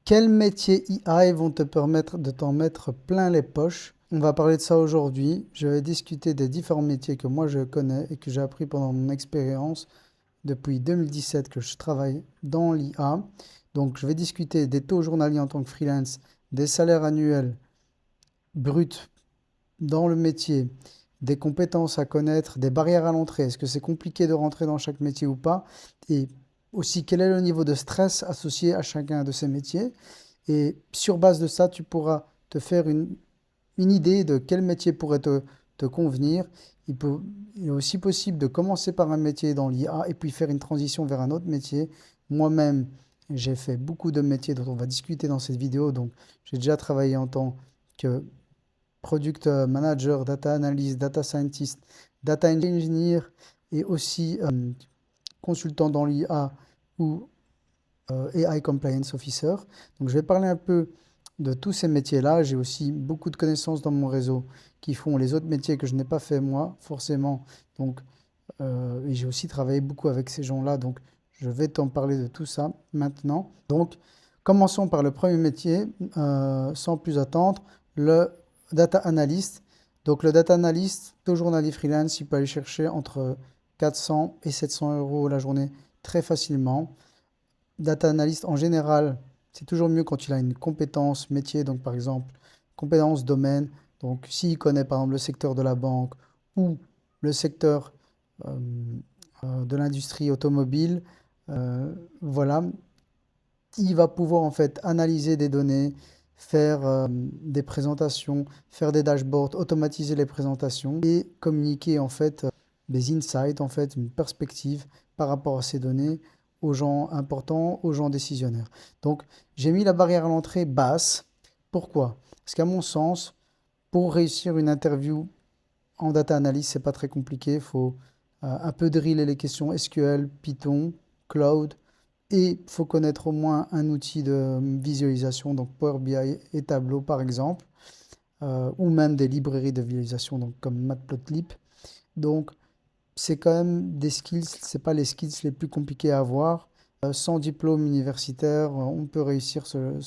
Quels métiers AI vont te permettre de t'en mettre plein les poches? On va parler de ça aujourd'hui. Je vais discuter des différents métiers que moi je connais et que j'ai appris pendant mon expérience depuis 2017 que je travaille dans l'IA. Donc je vais discuter des taux journaliers en tant que freelance, des salaires annuels bruts dans le métier, des compétences à connaître, des barrières à l'entrée. Est-ce que c'est compliqué de rentrer dans chaque métier ou pas? Et aussi, quel est le niveau de stress associé à chacun de ces métiers? Et sur base de ça, tu pourras te faire une idée de quel métier pourrait te convenir. Il est aussi possible de commencer par un métier dans l'IA et puis faire une transition vers un autre métier. Moi-même, j'ai fait beaucoup de métiers dont on va discuter dans cette vidéo. Donc, j'ai déjà travaillé en tant que product manager, data analyst, data scientist, data engineer et aussi consultant dans l'IA ou AI Compliance Officer. Donc je vais parler un peu de tous ces métiers-là. J'ai aussi beaucoup de connaissances dans mon réseau qui font les autres métiers que je n'ai pas fait moi, forcément. Donc, et j'ai aussi travaillé beaucoup avec ces gens-là. Donc je vais t'en parler de tout ça maintenant. Donc commençons par le premier métier, sans plus attendre, le data analyst. Donc le data analyst, taux journalier freelance, il peut aller chercher entre 400 et 700 euros la journée très facilement. Data analyst en général, c'est toujours mieux quand il a une compétence métier, donc par exemple, compétence domaine. Donc s'il connaît par exemple le secteur de la banque ou le secteur euh, de l'industrie automobile, voilà, il va pouvoir en fait analyser des données, faire des présentations, faire des dashboards, automatiser les présentations et communiquer en fait des insights, en fait une perspective par rapport à ces données aux gens importants, aux gens décisionnaires. Donc j'ai mis la barrière à l'entrée basse. Pourquoi? Parce qu'à mon sens, pour réussir une interview en data analysis, c'est pas très compliqué. Il faut un peu driller les questions SQL, Python, Cloud, et il faut connaître au moins un outil de visualisation, donc Power BI et Tableau par exemple, ou même des librairies de visualisation, donc comme Matplotlib. Donc c'est quand même des skills, c'est pas les skills les plus compliqués à avoir. Sans diplôme universitaire, on peut réussir ce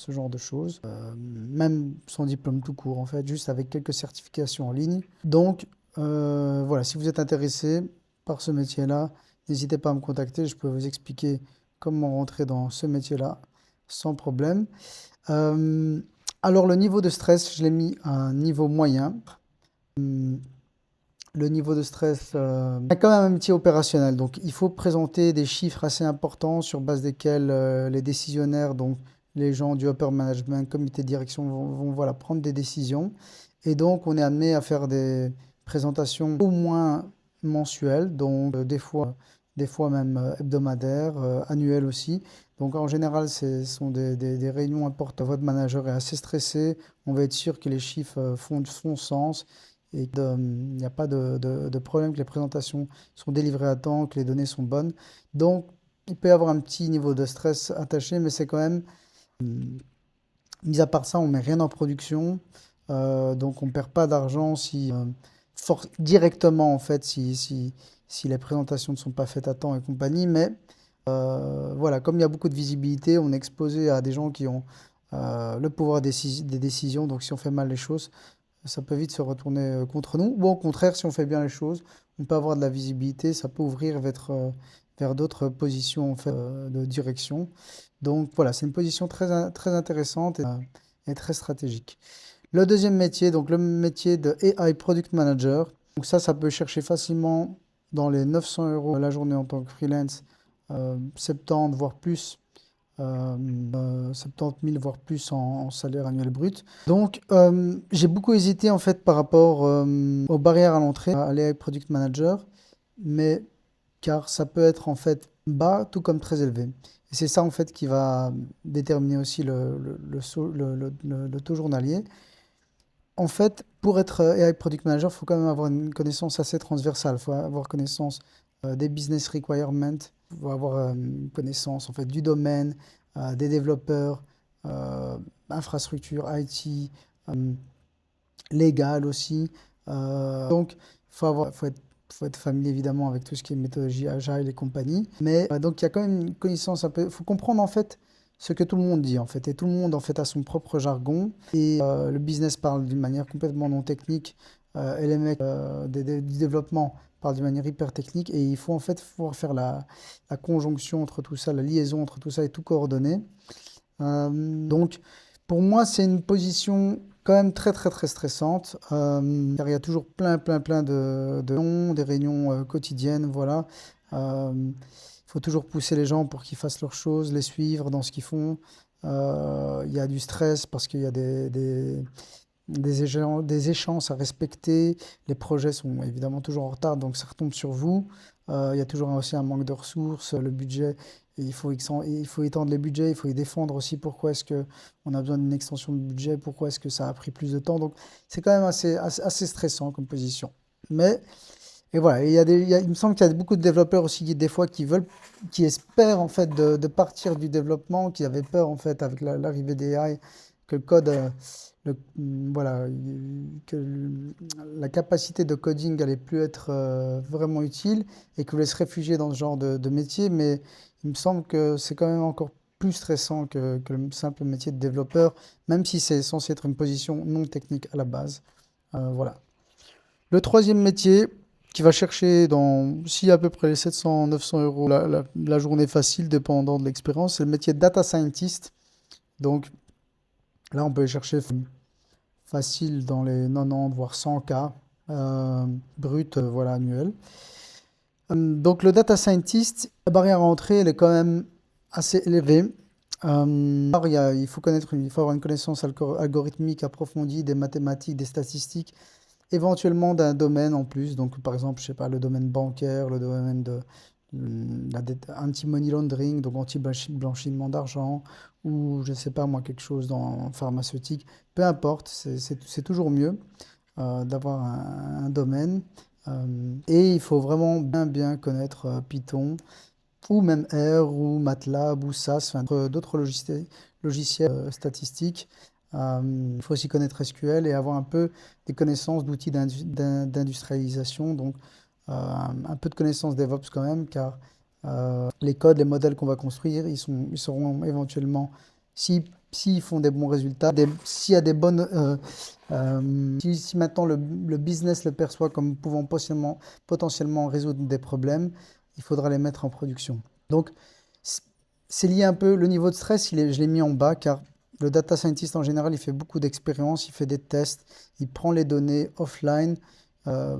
genre de choses, même sans diplôme tout court en fait, juste avec quelques certifications en ligne. Donc voilà, si vous êtes intéressé par ce métier-là, n'hésitez pas à me contacter, je peux vous expliquer comment rentrer dans ce métier-là sans problème. Euh, alors le niveau de stress, je l'ai mis à un niveau moyen. Le niveau de stress, il y a quand même un métier opérationnel. Donc, il faut présenter des chiffres assez importants sur base desquels les décisionnaires, donc les gens du upper management, comité de direction, vont, voilà, prendre des décisions. Et donc, on est amené à faire des présentations au moins mensuelles, donc des fois même hebdomadaires, annuelles aussi. Donc, en général, ce sont des réunions importantes. Votre manager est assez stressé. On va être sûr que les chiffres font sens et qu'il n'y a pas de problème, que les présentations sont délivrées à temps, que les données sont bonnes. Donc, il peut y avoir un petit niveau de stress attaché, mais c'est quand même, mis à part ça, on met rien en production, donc on ne perd pas d'argent si, directement, en fait, si les présentations ne sont pas faites à temps et compagnie, mais voilà, comme il y a beaucoup de visibilité, on est exposé à des gens qui ont le pouvoir des décisions, donc si on fait mal les choses, ça peut vite se retourner contre nous. Ou au contraire, si on fait bien les choses, on peut avoir de la visibilité, ça peut ouvrir vers d'autres positions en fait, de direction. Donc voilà, c'est une position très intéressante et très stratégique. Le deuxième métier, donc le métier de AI Product Manager. Donc ça peut chercher facilement dans les 900 euros la journée en tant que freelance, 70 voire plus 70 000 voire plus en salaire annuel brut. Donc j'ai beaucoup hésité en fait par rapport aux barrières à l'entrée à aller avec Product Manager, mais car ça peut être en fait bas tout comme très élevé. Et c'est ça en fait qui va déterminer aussi le taux journalier. En fait, pour être AI Product Manager, il faut quand même avoir une connaissance assez transversale. Il faut avoir connaissance des business requirements, il faut avoir une connaissance en fait, du domaine, des développeurs, euh, infrastructure, IT, euh, légal aussi. Donc, faut être familier évidemment avec tout ce qui est méthodologie agile et compagnie. Mais donc, il y a quand même une connaissance un peu. Il faut comprendre en fait. ce que tout le monde dit en fait. Et tout le monde en fait a son propre jargon. Et le business parle d'une manière complètement non technique. Et les mecs du développement parlent d'une manière hyper technique. Et il faut en fait pouvoir faire la conjonction entre tout ça, la liaison entre tout ça et tout coordonner. Donc, pour moi, c'est une position quand même très, très, très stressante, car il y a toujours plein des réunions quotidiennes, voilà. Il faut toujours pousser les gens pour qu'ils fassent leurs choses, les suivre dans ce qu'ils font. Il y a du stress parce qu'il y a des échéances à respecter. Les projets sont évidemment toujours en retard, donc ça retombe sur vous. Il y a toujours aussi un manque de ressources, le budget, et il faut étendre les budgets, il faut y défendre aussi pourquoi est-ce que on a besoin d'une extension de budget, pourquoi est-ce que ça a pris plus de temps. Donc c'est quand même assez stressant comme position. Mais, et voilà, et il me semble qu'il y a beaucoup de développeurs aussi des fois qui espèrent en fait de partir du développement, qui avaient peur en fait avec l'arrivée des AI, que le code, voilà, la capacité de coding allait plus être vraiment utile et que voulaient se réfugier dans ce genre de métier, mais il me semble que c'est quand même encore plus stressant que le simple métier de développeur, même si c'est censé être une position non technique à la base. Voilà. Le troisième métier qui va chercher si à peu près les 700-900 euros la journée facile, dépendant de l'expérience, c'est le métier de data scientist. Donc là, on peut les chercher facile dans les 90 voire 100 k brut voilà, annuel. Donc le data scientist, la barrière à entrée, elle est quand même assez élevée. Alors, il faut avoir une connaissance algorithmique approfondie des mathématiques, des statistiques, éventuellement d'un domaine en plus. Donc par exemple, je sais pas, le domaine bancaire, le domaine de anti-money laundering, donc anti-blanchiment d'argent, ou je sais pas moi, quelque chose dans pharmaceutique. Peu importe, c'est toujours mieux d'avoir un domaine. Et il faut vraiment bien connaître Python, ou même R, ou MATLAB, ou SAS, enfin, d'autres logiciels statistiques. Il faut aussi connaître SQL et avoir un peu des connaissances d'outils d'industrialisation, donc un peu de connaissances DevOps quand même, car les codes, les modèles qu'on va construire, ils seront éventuellement, s'ils font des bons résultats, s'il y a des bonnes, si maintenant le business le perçoit comme pouvant potentiellement résoudre des problèmes, il faudra les mettre en production. Donc, c'est lié un peu, le niveau de stress, je l'ai mis en bas, car le data scientist en général, il fait beaucoup d'expériences, il fait des tests, il prend les données offline, euh,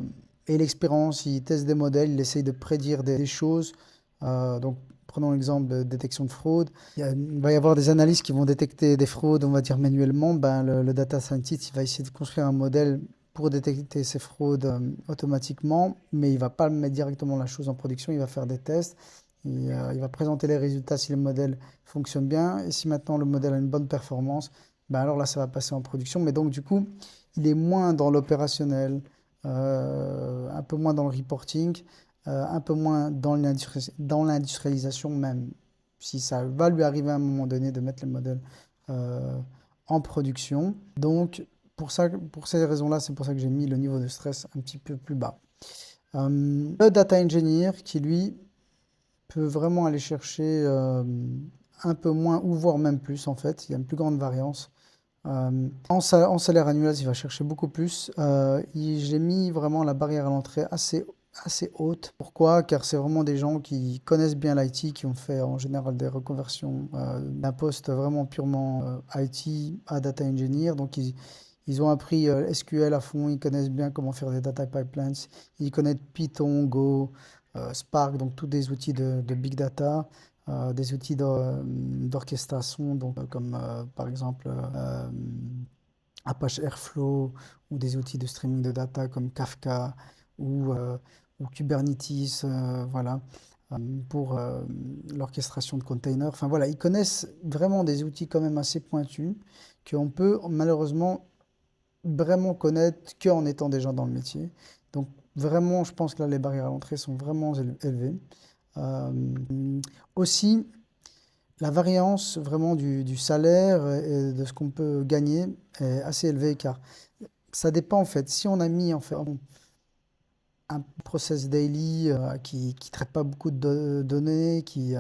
et l'expérience, il teste des modèles, il essaye de prédire des choses. Donc, prenons l'exemple de détection de fraude. Il va y avoir des analystes qui vont détecter des fraudes, on va dire manuellement. Ben, le data scientist, il va essayer de construire un modèle pour détecter ces fraudes automatiquement, mais il ne va pas mettre directement la chose en production, il va faire des tests. Il va présenter les résultats si le modèle fonctionne bien. Et si maintenant le modèle a une bonne performance, ben alors là, ça va passer en production. Mais donc, du coup, il est moins dans l'opérationnel, un peu moins dans le reporting, un peu moins dans l'industrialisation même. Si ça va lui arriver à un moment donné de mettre le modèle euh, en production. Donc, pour ces raisons-là, c'est pour ça que j'ai mis le niveau de stress un petit peu plus bas. Le data engineer qui, lui, peut vraiment aller chercher un peu moins ou voire même plus en fait. Il y a une plus grande variance. En salaire annuel, il va chercher beaucoup plus. J'ai mis vraiment la barrière à l'entrée assez haute. Pourquoi? Car c'est vraiment des gens qui connaissent bien l'IT, qui ont fait en général des reconversions d'un poste vraiment purement IT à data engineer. Donc ils ont appris SQL à fond, ils connaissent bien comment faire des data pipelines, ils connaissent Python, Go, Spark, donc tous des outils de big data, des outils d'orchestration, donc comme par exemple Apache Airflow ou des outils de streaming de data comme Kafka ou, euh, ou Kubernetes, voilà, pour l'orchestration de containers. Enfin voilà, ils connaissent vraiment des outils quand même assez pointus qu'on peut malheureusement vraiment connaître qu'en étant déjà dans le métier. Donc vraiment, je pense que là, les barrières à l'entrée sont vraiment élevées. Euh, Aussi, la variance vraiment du salaire et de ce qu'on peut gagner est assez élevée car ça dépend en fait. Si on a mis en fait un process daily qui traite pas beaucoup de données, qui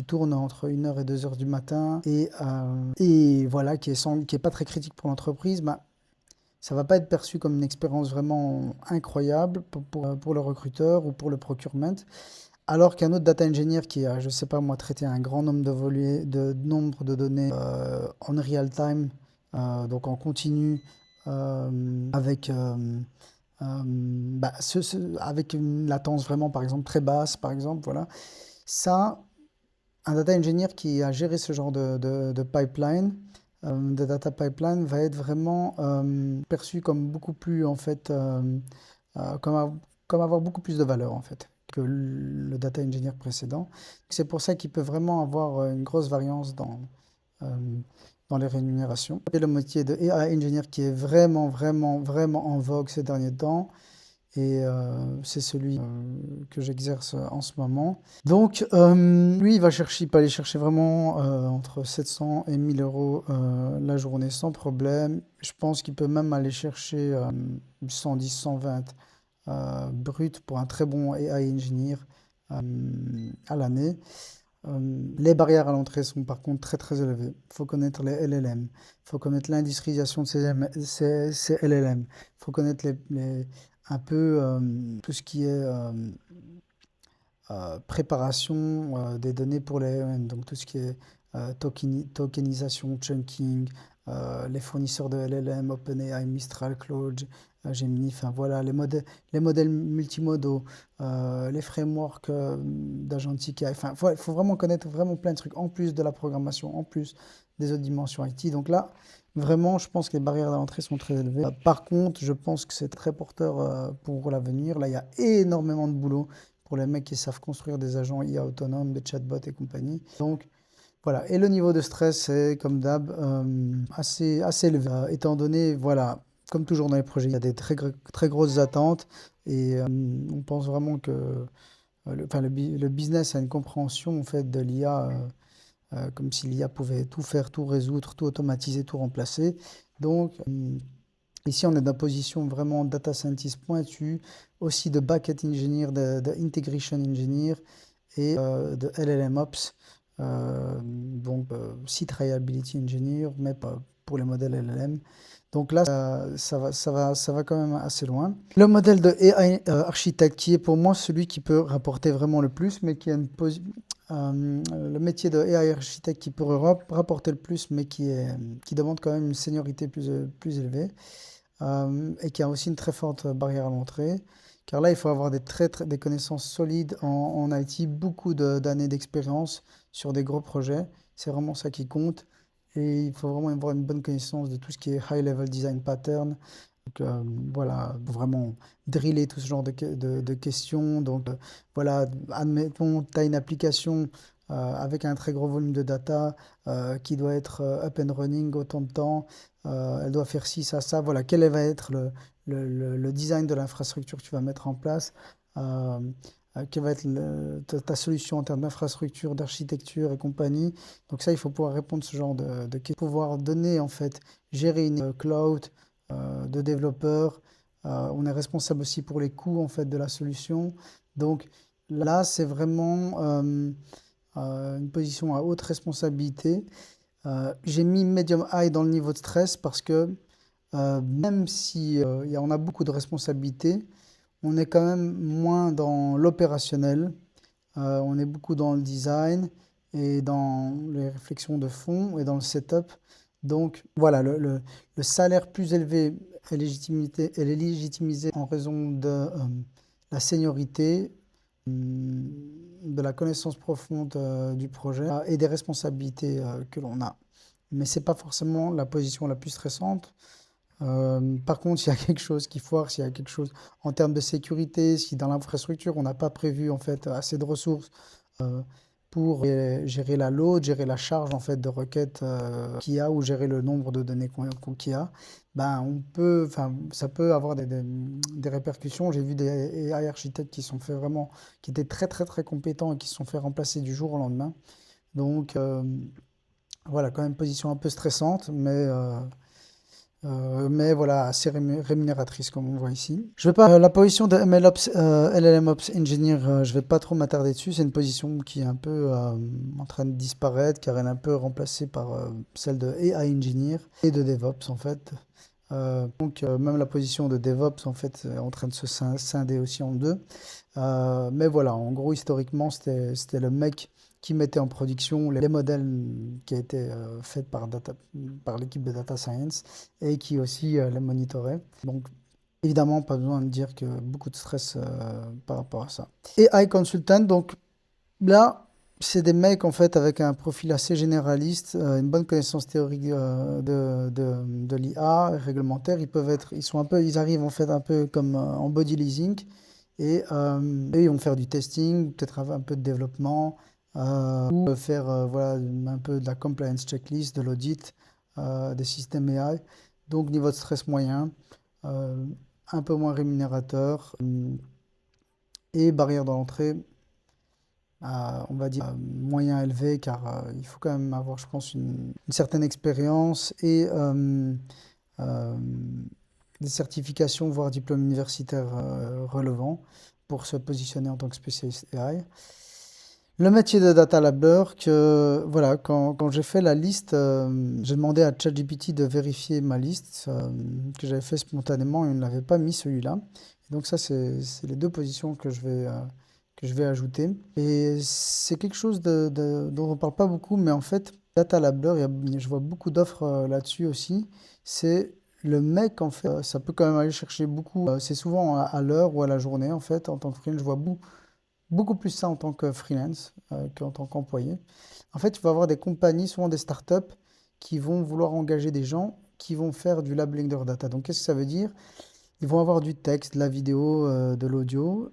tourne entre 1 heure et 2 heures du matin et voilà, qui est pas très critique pour l'entreprise, bah, ça va pas être perçu comme une expérience vraiment incroyable pour le recruteur ou pour le procurement. Alors qu'un autre data engineer qui a, je sais pas moi, traité un grand nombre nombre de données en real time, donc en continu, avec, avec une latence vraiment, par exemple, très basse, par exemple, voilà. Ça, un data engineer qui a géré ce genre de pipeline, de data pipeline, va être vraiment perçu comme beaucoup plus, en fait, comme avoir beaucoup plus de valeur, en fait, que le data engineer précédent. C'est pour ça qu'il peut vraiment avoir une grosse variance euh, dans les rémunérations. Et le métier de AI engineer qui est vraiment, vraiment, vraiment en vogue ces derniers temps. Et c'est celui que j'exerce en ce moment. Donc, lui, il peut aller chercher vraiment entre 700 et 1000 euros la journée sans problème. Je pense qu'il peut même aller chercher 110, 120 brut pour un très bon AI engineer à l'année. Les barrières à l'entrée sont par contre très très élevées. Il faut connaître les LLM, il faut connaître l'industrialisation de ces LLM, il faut connaître un peu tout ce qui est préparation des données pour les LLM, donc tout ce qui est tokenisation, chunking, les fournisseurs de LLM, OpenAI, Mistral, Claude, Gemini, enfin voilà, les modèles multimodaux, les frameworks d'agentic AI, enfin il faut vraiment connaître vraiment plein de trucs, en plus de la programmation, en plus des autres dimensions IT. Donc là, vraiment, je pense que les barrières d'entrée sont très élevées. Par contre, je pense que c'est très porteur pour l'avenir. Là, il y a énormément de boulot pour les mecs qui savent construire des agents IA autonomes, des chatbots et compagnie. Donc voilà, et le niveau de stress, c'est comme d'hab assez élevé, étant donné, voilà, comme toujours dans les projets, il y a des très grosses attentes et on pense vraiment que le business a une compréhension en fait de l'IA comme si l'IA pouvait tout faire, tout résoudre, tout automatiser, tout remplacer. Donc ici, on est dans une position vraiment data scientist pointu, aussi de backend engineer, de integration engineer et de LLM Ops, donc site reliability engineer, mais pas pour les modèles LLM. Donc là, ça va quand même assez loin. Le modèle de AI architecte, qui est pour moi celui qui peut rapporter vraiment le plus, mais qui a le métier de AI architecte qui peut rapporter le plus, mais qui demande quand même une seniorité plus élevée et qui a aussi une très forte barrière à l'entrée. Car là, il faut avoir des connaissances solides en IT, beaucoup d'années d'expérience sur des gros projets. C'est vraiment ça qui compte. Et il faut vraiment avoir une bonne connaissance de tout ce qui est high-level design pattern. Donc, voilà, vraiment driller tout ce genre de questions. Donc, voilà, admettons, tu as une application avec un très gros volume de data qui doit être up and running autant de temps. Elle doit faire ci, ça. Voilà, quel va être le design de l'infrastructure que tu vas mettre en place? euh, Quelle va être ta solution en termes d'infrastructure, d'architecture et compagnie. Donc ça, il faut pouvoir répondre à ce genre de questions. Pouvoir donner, en fait, gérer une cloud de développeurs. On est responsable aussi pour les coûts, en fait, de la solution. Donc là, c'est vraiment une position à haute responsabilité. J'ai mis medium high dans le niveau de stress parce que même si on a beaucoup de responsabilités, on est quand même moins dans l'opérationnel. On est beaucoup dans le design et dans les réflexions de fond et dans le setup. Donc voilà, le salaire plus élevé elle est légitimisé en raison de la seniorité, de la connaissance profonde du projet et des responsabilités que l'on a. Mais ce n'est pas forcément la position la plus stressante. Par contre, s'il y a quelque chose qui foire, s'il y a quelque chose en termes de sécurité, si dans l'infrastructure on n'a pas prévu en fait assez de ressources euh, pour gérer la load, gérer la charge en fait de requêtes qu'il y a ou gérer le nombre de données qu'il y a, ben enfin, ça peut avoir des répercussions. J'ai vu des AI architectes qui sont fait vraiment, qui étaient très très très compétents et qui se sont fait remplacer du jour au lendemain. Donc voilà, quand même position un peu stressante, mais voilà, assez rémunératrice comme on voit ici. Je vais pas, la position de MLOps, LLMOps Engineer, je vais pas trop m'attarder dessus. C'est une position qui est un peu en train de disparaître car elle est un peu remplacée par celle de AI Engineer et de DevOps en fait. Même la position de DevOps en fait est en train de se scinder aussi en deux. Mais voilà, en gros historiquement c'était le mec qui mettait en production les modèles qui étaient faits par l'équipe de Data Science et qui aussi les monitorait. Donc évidemment, pas besoin de dire que beaucoup de stress par rapport à ça. Et AI Consultant, donc là, c'est des mecs en fait avec un profil assez généraliste, une bonne connaissance théorique de l'IA réglementaire. Ils sont un peu, ils arrivent en fait un peu comme en body leasing et eux, ils vont faire du testing, peut-être un peu de développement ou faire voilà un peu de la compliance checklist, de l'audit des systèmes AI. Donc niveau de stress moyen, euh, un peu moins rémunérateur et barrière dans l'entrée on va dire, moyen élevé, car il faut quand même avoir, je pense, une certaine expérience et euh, des certifications, voire diplômes universitaires relevants pour se positionner en tant que spécialiste AI. Le métier de data laber, que voilà, quand j'ai fait la liste, j'ai demandé à ChatGPT de vérifier ma liste que j'avais fait spontanément et il ne l'avait pas mis celui-là. Et donc ça, c'est les deux positions que je vais ajouter. Et c'est quelque chose dont on ne parle pas beaucoup, mais en fait, data laber, je vois beaucoup d'offres là-dessus aussi. C'est le mec, en fait, ça peut quand même aller chercher beaucoup. C'est souvent à l'heure ou à la journée, en fait, en tant que freelance, je vois beaucoup plus ça en tant que freelance qu'en tant qu'employé. En fait, il va y avoir des compagnies, souvent des startups, qui vont vouloir engager des gens qui vont faire du labeling de leur data. Donc, qu'est-ce que ça veut dire? Ils vont avoir du texte, de la vidéo, de l'audio,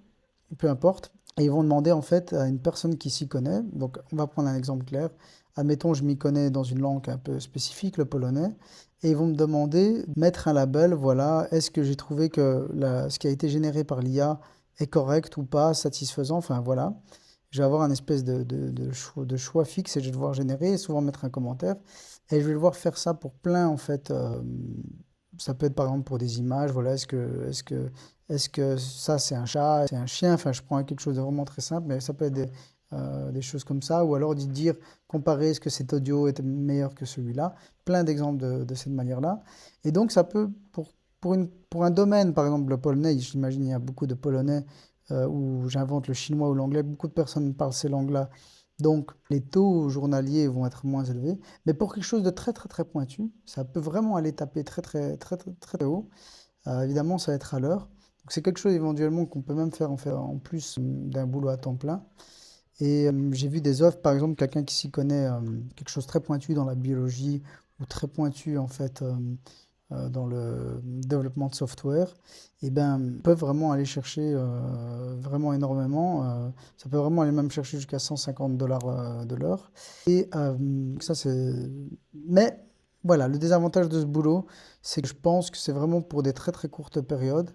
peu importe. Et ils vont demander en fait à une personne qui s'y connaît. Donc, on va prendre un exemple clair. Admettons, je m'y connais dans une langue un peu spécifique, le polonais. Et ils vont me demander de mettre un label, voilà, est-ce que j'ai trouvé que ce qui a été généré par l'IA est correct ou pas, satisfaisant, enfin voilà. Je vais avoir un espèce de choix fixe et je vais devoir générer et souvent mettre un commentaire. Et je vais devoir faire ça pour plein, en fait. Ça peut être par exemple pour des images, voilà, est-ce que ça c'est un chat, c'est un chien, enfin je prends quelque chose de vraiment très simple, mais ça peut être des choses comme ça, ou alors d'y dire, comparer est-ce que cet audio est meilleur que celui-là, plein d'exemples de cette manière-là. Et donc ça peut, pour un domaine, par exemple le polonais, j'imagine il y a beaucoup de polonais où j'invente le chinois ou l'anglais, beaucoup de personnes parlent ces langues-là, donc les taux journaliers vont être moins élevés. Mais pour quelque chose de très très très pointu, ça peut vraiment aller taper très très très très très, très haut. Évidemment, ça va être à l'heure. Donc c'est quelque chose éventuellement qu'on peut même faire en plus d'un boulot à temps plein. Et j'ai vu des offres, par exemple, quelqu'un qui s'y connaît, quelque chose de très pointu dans la biologie ou très pointu en fait dans le développement de software, et ben peuvent vraiment aller chercher vraiment énormément. Ça peut vraiment aller même chercher jusqu'à 150 dollars de l'heure. Et ça c'est. Mais voilà, le désavantage de ce boulot, c'est que je pense que c'est vraiment pour des très très courtes périodes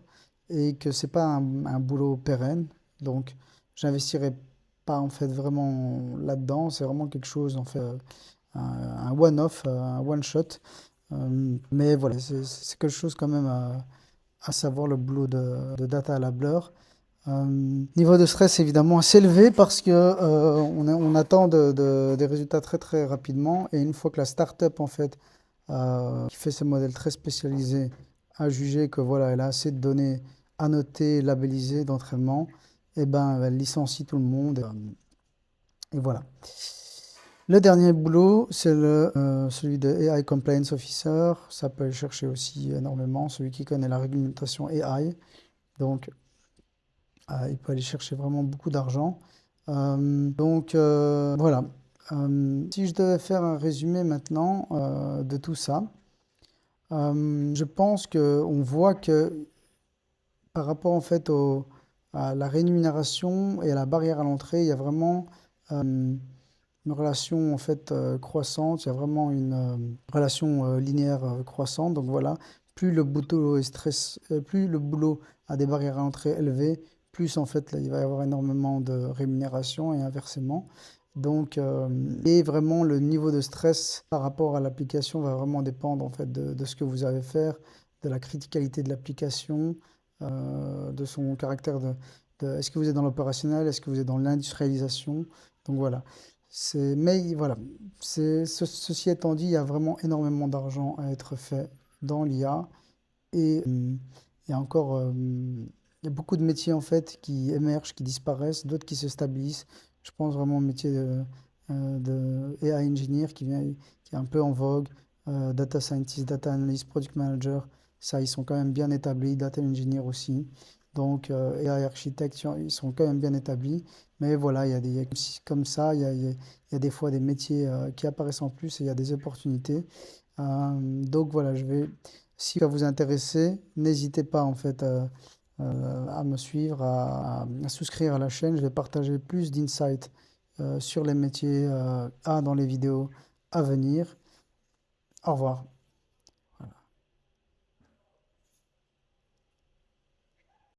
et que c'est pas un boulot pérenne. Donc j'investirai pas en fait vraiment là-dedans. C'est vraiment quelque chose en fait un one-off, un one-shot. Mais voilà, c'est quelque chose quand même à savoir le boulot de data labeler. Niveau de stress évidemment assez élevé parce que on attend des résultats très très rapidement et une fois que la startup en fait qui fait ces modèles très spécialisés a jugé que voilà elle a assez de données annotées, labellisées d'entraînement, et ben elle licencie tout le monde et voilà. Le dernier boulot, c'est celui de AI Compliance Officer. Ça peut aller chercher aussi énormément, celui qui connaît la réglementation AI. Donc, il peut aller chercher vraiment beaucoup d'argent. Voilà. Si je devais faire un résumé maintenant de tout ça, je pense qu'on voit que par rapport en fait à la rémunération et à la barrière à l'entrée, il y a vraiment une relation en fait croissante, il y a vraiment une relation linéaire croissante. Donc voilà, plus le boulot est plus le boulot a des barrières à l'entrée élevées, plus en fait là, il va y avoir énormément de rémunération et inversement. Donc, et vraiment le niveau de stress par rapport à l'application va vraiment dépendre en fait de ce que vous avez faire, de la criticalité de l'application, de son caractère est-ce que vous êtes dans l'opérationnel, est-ce que vous êtes dans l'industrialisation. Donc voilà. Mais voilà, ceci étant dit, il y a vraiment énormément d'argent à être fait dans l'IA et il y a encore il y a beaucoup de métiers en fait qui émergent, qui disparaissent, d'autres qui se stabilisent. Je pense vraiment au métier de AI engineer qui est un peu en vogue, data scientist, data analyst, product manager. Ça, ils sont quand même bien établis, data engineer aussi. Donc, AI architecte, ils sont quand même bien établis. Mais voilà, il y a comme ça, il y a des fois des métiers qui apparaissent en plus et il y a des opportunités. Donc voilà, si ça vous intéresse, n'hésitez pas en fait à me suivre, à souscrire à la chaîne. Je vais partager plus d'insights sur les métiers dans les vidéos à venir. Au revoir.